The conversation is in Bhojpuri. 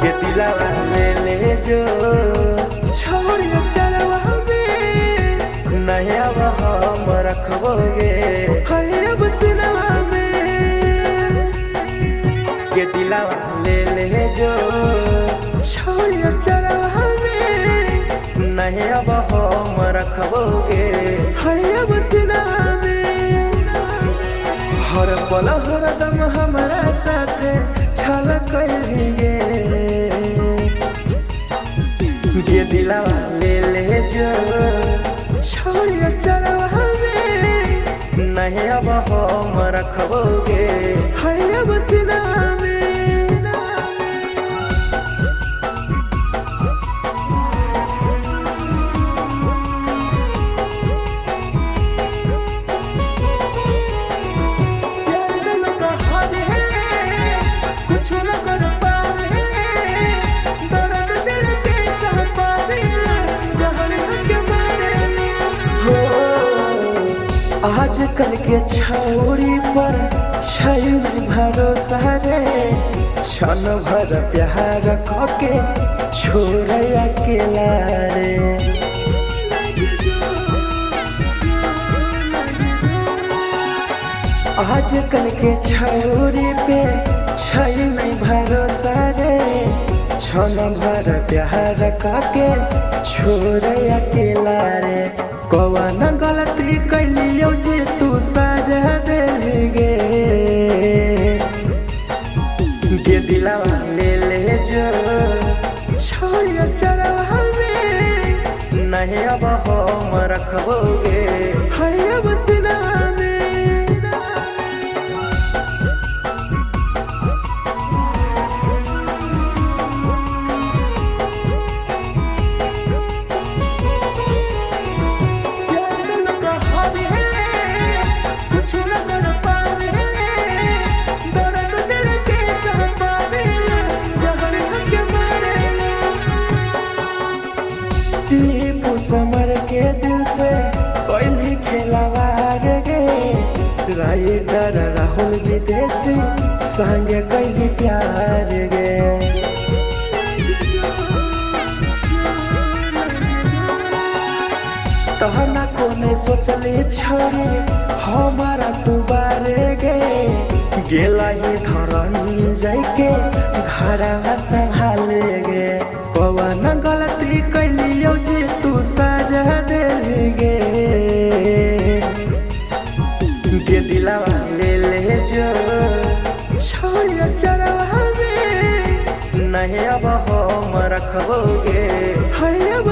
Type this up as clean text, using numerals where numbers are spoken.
के दिलावा ले जो छोड़िया चलवा में नहीं अब हम रखबोगे है अब सिनेमा में के दिलावा ले जो छोड़िया चलवा में नहीं अब हम रखबोगे है अब सिनेमा में हर पल हर दम हमारा साथ छल करेंगे ये दिलावा ले जो छोड़िया चलवा में नहीं अब हम रखबोगे है अब सिनेमा में आजकल के छौरी पर छैन भरोसा रे क्षण भर प्यार कके छोड़ अकेला रे आजकल के छौरी पे छैन भरोसा रे क्षण भर प्यार कके छोड़ अकेला रे कौन गलती कैलियो जे तू साजा देगे के दिलावा ले जो छोड़िया चलवा में नहीं अब हम रखबोगे है अब सिनेमा में समर के दिल से कोई भी खेलवार गे राइडर राहुल विदेशी संगे कहीं प्यार गे कहना कोने सोचली छोड़ी हमारा तू बारे गे गेला ही धरन जाके घर संभाले गे कौन गलती कैलियो जे तू साजा देगे के दिलावा ले जो छोड़िया चलवा में नहीं अब हम रखबोगे है अब